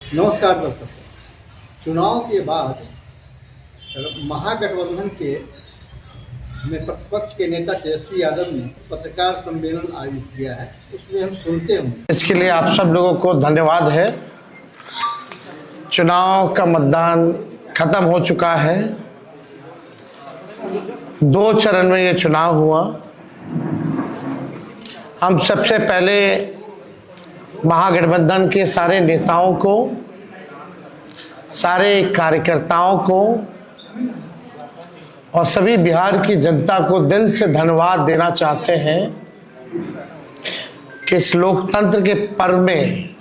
नमस्कार दोस्तों। चुनाव के बाद महागठबंधन के में प्रतिपक्ष के नेता तेजस्वी यादव ने पत्रकार सम्मेलन आयोजित किया है, उसमें हम सुनते हैं। इसके लिए आप सब लोगों को धन्यवाद है। चुनाव का मतदान खत्म हो चुका है। 2 चरण में ये चुनाव हुआ। हम सबसे पहले महागठबंधन के सारे नेताओं को, सारे कार्यकर्ताओं को और सभी बिहार की जनता को दिल से धन्यवाद देना चाहते हैं कि इस लोकतंत्र के पर्व में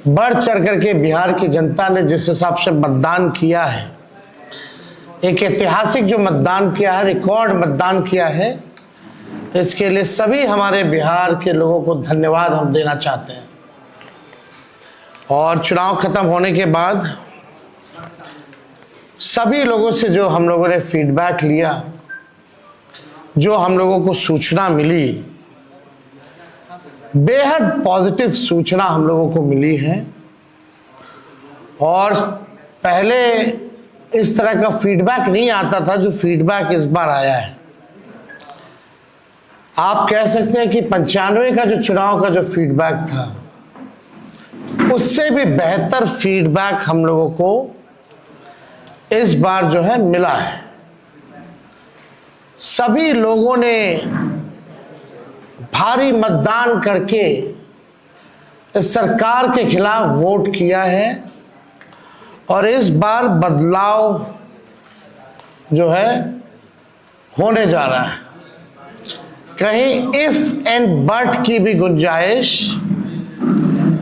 बढ़ चढ़ करके बिहार की जनता ने जिस हिसाब से मतदान किया है, एक ऐतिहासिक जो मतदान किया है, रिकॉर्ड मतदान किया है, इसके लिए सभी हमारे बिहार के लोगों को धन्यवाद हम देना चाहते हैं। और चुनाव खत्म होने के बाद सभी लोगों से जो हम लोगों ने फीडबैक लिया, जो हम लोगों को सूचना मिली, बेहद पॉजिटिव सूचना हम लोगों को मिली है। और पहले इस तरह का फीडबैक नहीं आता था जो फीडबैक इस बार आया है। आप कह सकते हैं कि 95 का जो चुनाव का जो फीडबैक था, उससे भी बेहतर फीडबैक हम लोगों को इस बार जो है मिला है। सभी लोगों ने भारी मतदान करके इस सरकार के खिलाफ वोट किया है और इस बार बदलाव जो है होने जा रहा है। कहीं इफ एंड बट की भी गुंजाइश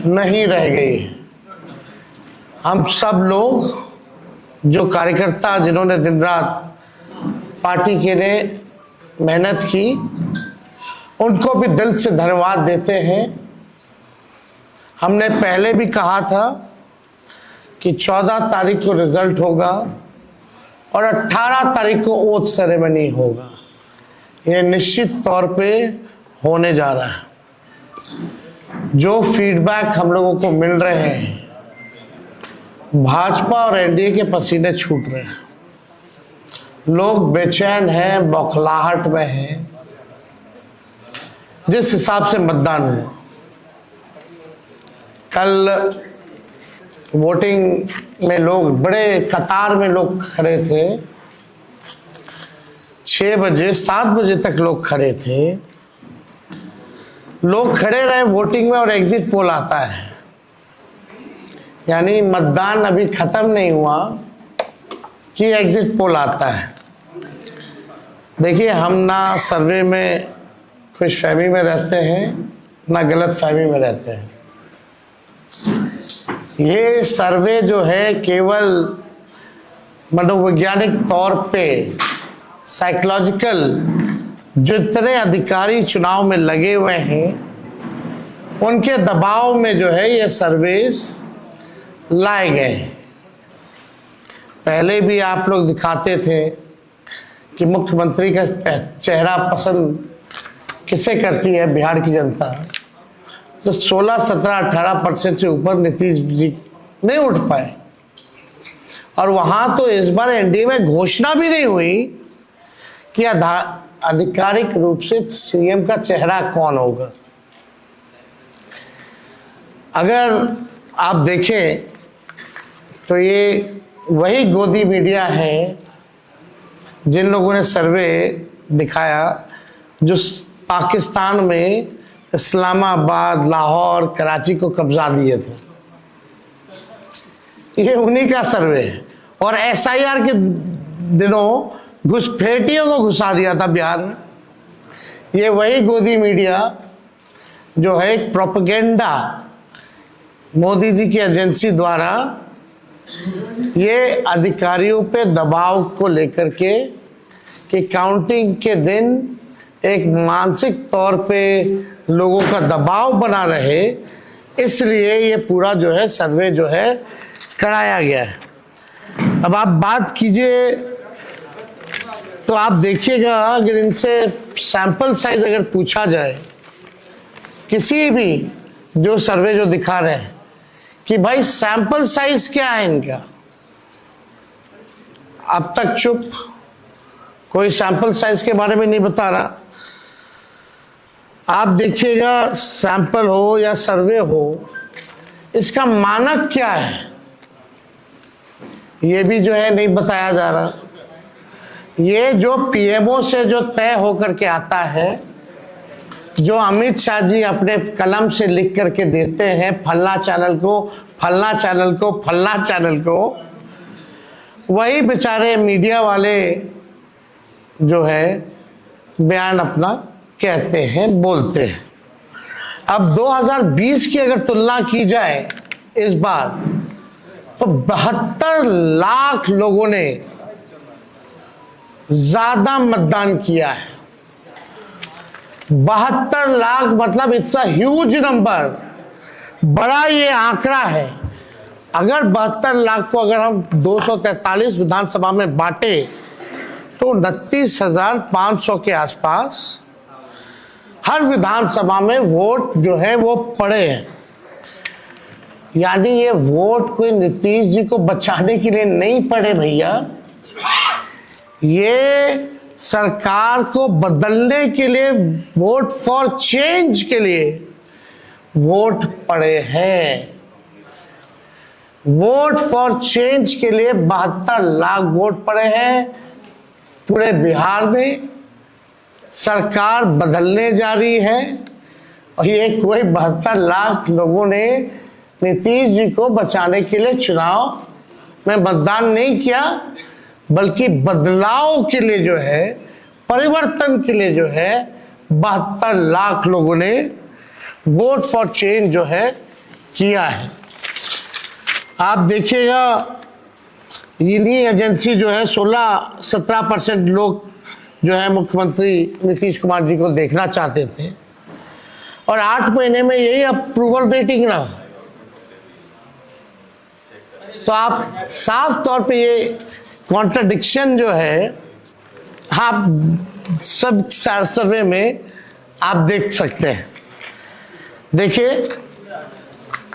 नहीं रह गई। हम सब लोग जो कार्यकर्ता जिन्होंने दिन रात पार्टी के लिए मेहनत की, उनको भी दिल से धन्यवाद देते हैं। हमने पहले भी कहा था कि 14 तारीख को रिजल्ट होगा और 18 तारीख को ओथ सेरेमनी होगा। ये निश्चित तौर पे होने जा रहा है। जो फीडबैक हम लोगों को मिल रहे हैं, भाजपा और एनडीए के पसीने छूट रहे हैं। लोग बेचैन हैं, बौखलाहट में हैं। जिस हिसाब से मतदान हुआ, कल वोटिंग में लोग बड़े कतार में लोग खड़े थे। 6 बजे 7 बजे तक लोग खड़े थे। लोग खड़े रहे वोटिंग में और एग्जिट पोल आता है, यानी मतदान अभी खत्म नहीं हुआ कि एग्जिट पोल आता है। देखिए, हम ना सर्वे में खुशफहमी में रहते हैं, ना गलत फहमी में रहते हैं। ये सर्वे जो है केवल मनोवैज्ञानिक तौर पे, साइकोलॉजिकल, जितने अधिकारी चुनाव में लगे हुए हैं उनके दबाव में जो है ये सर्वेस लाए गए। पहले भी आप लोग दिखाते थे कि मुख्यमंत्री का चेहरा पसंद किसे करती है बिहार की जनता, तो 16, 17, 18% से ऊपर नीतीश जी नहीं उठ पाए। और वहां तो इस बार एनडीए में घोषणा भी नहीं हुई कि आधिकारिक रूप से सीएम का चेहरा कौन होगा। अगर आप देखें तो ये वही गोदी मीडिया है जिन लोगों ने सर्वे दिखाया, जो पाकिस्तान में इस्लामाबाद, लाहौर, कराची को कब्जा दिए थे। ये उन्हीं का सर्वे है। और एसआईआर के दिनों घुसपैठियों को घुसा दिया था बिहार में। ये वही गोदी मीडिया जो है एक प्रोपेगेंडा मोदी जी की एजेंसी द्वारा ये अधिकारियों पे दबाव को लेकर के कि काउंटिंग के दिन एक मानसिक तौर पे लोगों का दबाव बना रहे, इसलिए ये पूरा जो है सर्वे जो है कराया गया है। अब आप बात कीजिए तो आप देखिएगा, अगर इनसे सैंपल साइज अगर पूछा जाए, किसी भी जो सर्वे जो दिखा रहे हैं कि भाई सैंपल साइज क्या है इनका। अब तक चुप, कोई सैंपल साइज के बारे में नहीं बता रहा। आप देखिएगा, सैंपल हो या सर्वे हो, इसका मानक क्या है ये भी जो है नहीं बताया जा रहा। ये जो पीएमओ से जो तय होकर के आता है, जो अमित शाह जी अपने कलम से लिख करके देते हैं, फल्ला चैनल को, फल्ला चैनल को, फल्ला चैनल को, वही बेचारे मीडिया वाले जो है बयान अपना कहते हैं, बोलते हैं। अब 2020 की अगर तुलना की जाए इस बार, तो 72 लाख लोगों ने ज्यादा मतदान किया है। 72 लाख मतलब इट्स अ ह्यूज नंबर, बड़ा ये आंकड़ा है। अगर 72 लाख को अगर हम 243 विधानसभा में बांटे तो 29,500 के आसपास हर विधानसभा में वोट जो है वो पड़े हैं। यानी ये वोट कोई नीतीश जी को बचाने के लिए नहीं पड़े भैया, ये सरकार को बदलने के लिए, वोट फॉर चेंज के लिए वोट पड़े हैं। वोट फॉर चेंज के लिए 72 लाख वोट पड़े हैं। पूरे बिहार में सरकार बदलने जा रही है और ये कोई 72 लाख लोगों ने नीतीश जी को बचाने के लिए चुनाव में मतदान नहीं किया, बल्कि बदलाव के लिए जो है, परिवर्तन के लिए जो है 72 लाख लोगों ने वोट फॉर चेंज जो है किया है। आप देखिएगा, इन्हीं एजेंसी जो है 16-17% लोग जो है मुख्यमंत्री नीतीश कुमार जी को देखना चाहते थे, और 8 महीने में यही अप्रूवल रेटिंग रहा। तो आप साफ तौर पे ये कॉन्ट्रडिक्शन जो है आप सब सर्वे में आप देख सकते हैं। देखिए,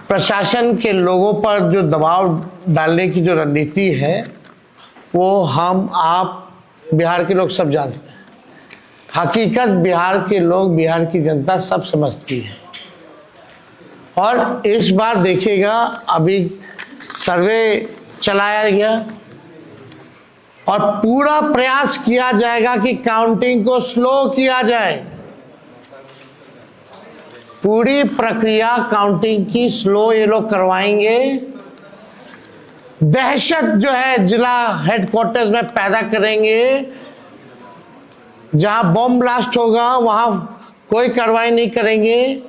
प्रशासन के लोगों पर जो दबाव डालने की जो रणनीति है वो हम आप बिहार के लोग सब जानते हैं। हकीकत बिहार के लोग, बिहार की जनता सब समझती है। और इस बार देखिएगा, अभी सर्वे चलाया गया और पूरा प्रयास किया जाएगा कि काउंटिंग को स्लो किया जाए। पूरी प्रक्रिया काउंटिंग की स्लो ये लोग करवाएंगे। दहशत जो है जिला हेडक्वार्टर्स में पैदा करेंगे। जहां बम ब्लास्ट होगा वहां कोई कार्रवाई नहीं करेंगे,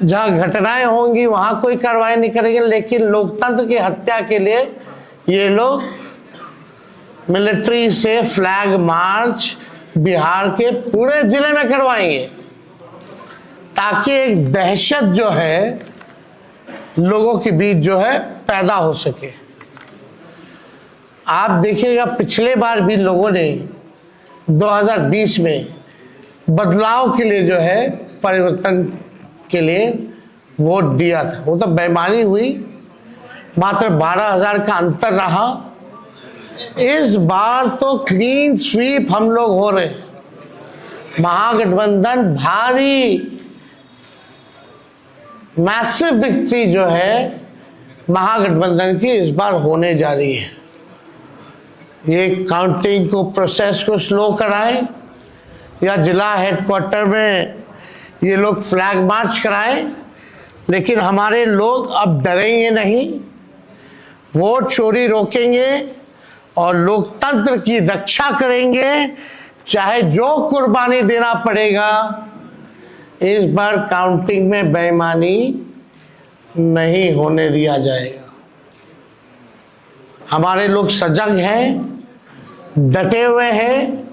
जहां घटनाएं होंगी वहां कोई कार्रवाई नहीं करेंगे। लेकिन लोकतंत्र की हत्या के लिए ये लोग मिलिट्री से फ्लैग मार्च बिहार के पूरे जिले में करवाएंगे, ताकि एक दहशत जो है लोगों के बीच जो है पैदा हो सके। आप देखिएगा, पिछले बार भी लोगों ने 2020 में बदलाव के लिए जो है, परिवर्तन के लिए वोट दिया था। वो तो बेईमानी हुई, मात्र 12,000 का अंतर रहा। इस बार तो क्लीन स्वीप हम लोग हो रहे हैं। महागठबंधन भारी मैसिव विक्ट्री जो है महागठबंधन की इस बार होने जा रही है। ये काउंटिंग को, प्रोसेस को स्लो कराएं या जिला हेडक्वार्टर में ये लोग फ्लैग मार्च कराएं, लेकिन हमारे लोग अब डरेंगे नहीं, वोट चोरी रोकेंगे और लोकतंत्र की रक्षा करेंगे, चाहे जो कुर्बानी देना पड़ेगा। इस बार काउंटिंग में बेईमानी नहीं होने दिया जाएगा। हमारे लोग सजग हैं, डटे हुए हैं।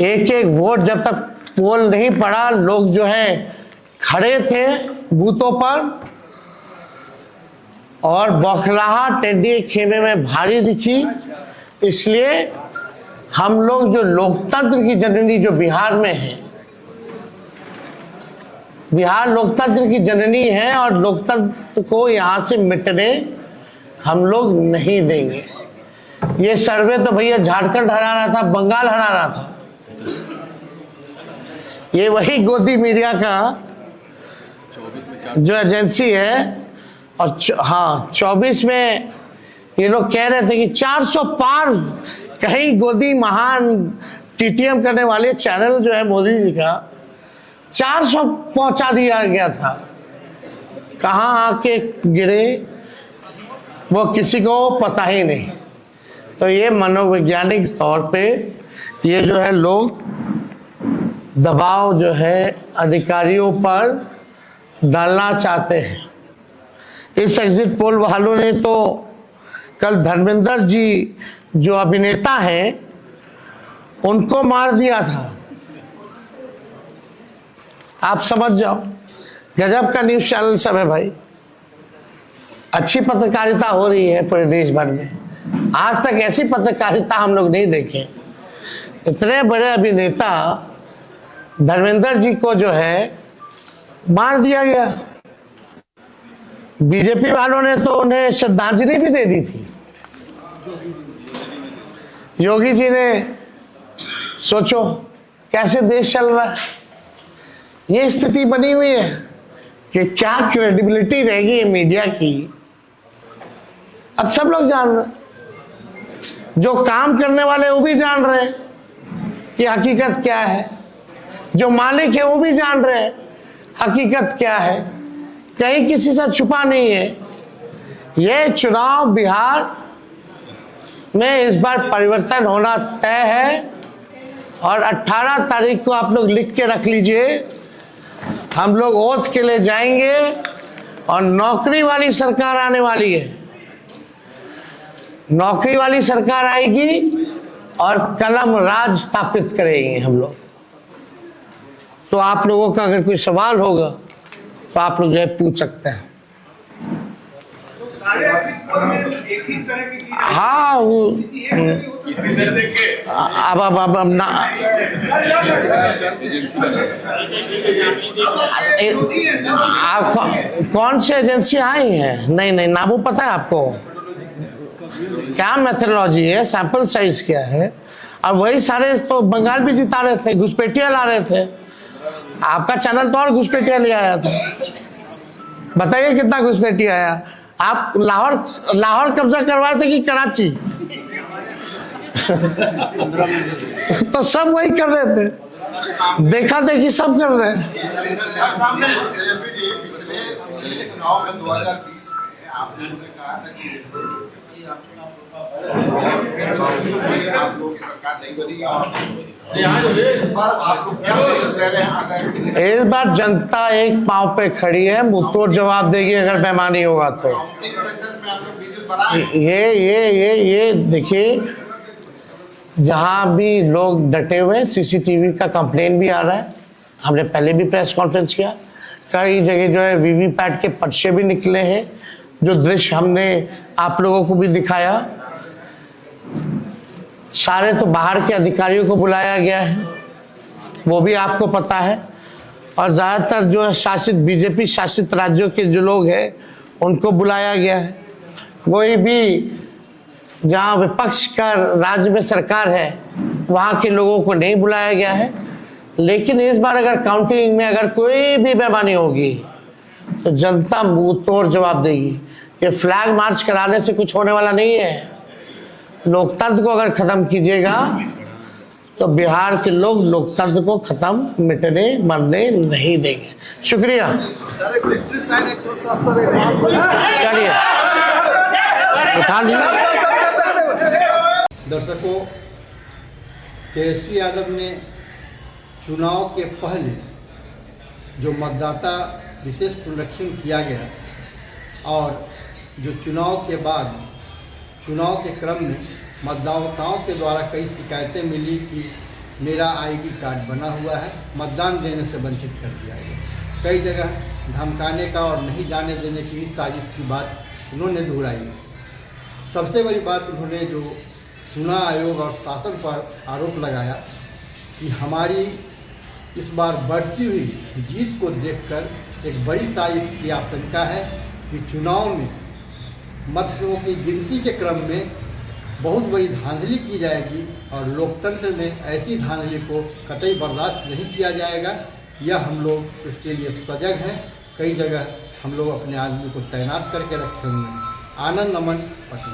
एक एक वोट जब तक पोल नहीं पड़ा, लोग जो है खड़े थे बूथों पर, और बौखलाहट टेढ़ी खेमे में भारी दिखी। इसलिए हम लोग जो लोकतंत्र की जननी जो बिहार में है, बिहार लोकतंत्र की जननी है और लोकतंत्र को यहाँ से मिटने हम लोग नहीं देंगे। ये सर्वे तो भैया झारखंड हरा रहा था, बंगाल हरा रहा था। ये वही गोदी मीडिया का जो एजेंसी है, और हाँ 24 में ये लोग कह रहे थे कि 400 पार, कहीं गोदी महान टीटीएम करने वाले चैनल जो है मोदी जी का 400 पहुंचा दिया गया था। कहाँ आके गिरे वो किसी को पता ही नहीं। तो ये मनोवैज्ञानिक तौर पे ये जो है लोग दबाव जो है अधिकारियों पर डालना चाहते हैं। इस एग्जिट पोल वालों ने तो कल धर्मेंद्र जी जो अभिनेता हैं उनको मार दिया था। आप समझ जाओ, गजब का न्यूज़ चैनल सब है भाई। अच्छी पत्रकारिता हो रही है पूरे देश भर में। आज तक ऐसी पत्रकारिता हम लोग नहीं देखे। इतने बड़े अभिनेता धर्मेंद्र जी को जो है मार दिया गया। बीजेपी वालों ने तो उन्हें श्रद्धांजलि भी दे दी थी। योगी जी ने, सोचो कैसे देश चल रहा है। ये स्थिति बनी हुई है कि क्या क्रेडिबिलिटी रहेगी मीडिया की। अब सब लोग जान रहे, जो काम करने वाले वो भी जान रहे कि हकीकत क्या है, जो मालिक है वो भी जान रहे हैं हकीकत क्या है। कहीं किसी से छुपा नहीं है। ये चुनाव बिहार में इस बार परिवर्तन होना तय है और 18 तारीख को आप लोग लिख के रख लीजिए। हम लोग ओथ के लिए जाएंगे और नौकरी वाली सरकार आने वाली है। नौकरी वाली सरकार आएगी और कलम राज स्थापित करेंगे हम लोग। तो आप लोगों का अगर कोई सवाल होगा तो आप लोग जो है पूछ सकते हैं। हाँ वो अब ना आप कौन सी एजेंसी आई है? नहीं ना वो पता है आपको क्या मेथोडोलॉजी है, सैंपल साइज क्या है। और वही सारे तो बंगाल भी जिता रहे थे, घुसपैठिया ला रहे थे। आपका चैनल तो और घुसपैठिया ले आया था। बताइए कितना घुसपैठिया आया। आप लाहौर कब्जा करवाए थे कि कराची? तो सब वही कर रहे थे, देखा देखी सब कर रहे हैं। इस बार जनता एक पांव पे खड़ी है, मुंहतोड़ जवाब देगी अगर बेईमानी होगा तो। ये देखिए, जहां भी लोग डटे हुए, सीसीटीवी का कंप्लेन भी आ रहा है। हमने पहले भी प्रेस कॉन्फ्रेंस किया। कई जगह जो है वीवीपैट के पर्चे भी निकले हैं, जो दृश्य हमने आप लोगों को भी दिखाया। सारे तो बाहर के अधिकारियों को बुलाया गया है, वो भी आपको पता है। और ज़्यादातर जो है शासित बीजेपी शासित राज्यों के जो लोग हैं उनको बुलाया गया है। कोई भी जहाँ विपक्ष का राज्य में सरकार है वहाँ के लोगों को नहीं बुलाया गया है। लेकिन इस बार अगर काउंटिंग में अगर कोई भी बेईमानी होगी तो जनता मुंह तोड़ जवाब देगी। ये फ्लैग मार्च कराने से कुछ होने वाला नहीं है। लोकतंत्र को अगर खत्म कीजिएगा तो बिहार के लोग लोकतंत्र को खत्म मिटने मरने नहीं देंगे। शुक्रिया। चलिए उठा लीजिए। दर्शकों, तेजस्वी यादव ने चुनाव के पहले जो मतदाता विशेष पुनरीक्षण किया गया और जो चुनाव के बाद चुनाव के क्रम में मतदाताओं के द्वारा कई शिकायतें मिली कि मेरा आईडी कार्ड बना हुआ है, मतदान देने से वंचित कर दिया गया। कई जगह धमकाने का और नहीं जाने देने की साजिश की बात उन्होंने दोहराई। सबसे बड़ी बात उन्होंने जो चुनाव आयोग और शासन पर आरोप लगाया कि हमारी इस बार बढ़ती हुई जीत को देखकर एक बड़ी साजिश की आशंका है कि चुनाव में मतों की गिनती के क्रम में बहुत बड़ी धांधली की जाएगी और लोकतंत्र में ऐसी धांधली को कतई बर्दाश्त नहीं किया जाएगा। यह हम लोग इसके लिए सजग हैं। कई जगह हम लोग अपने आदमी को तैनात करके रखे हुए हैं। आनंद अमन, पटना।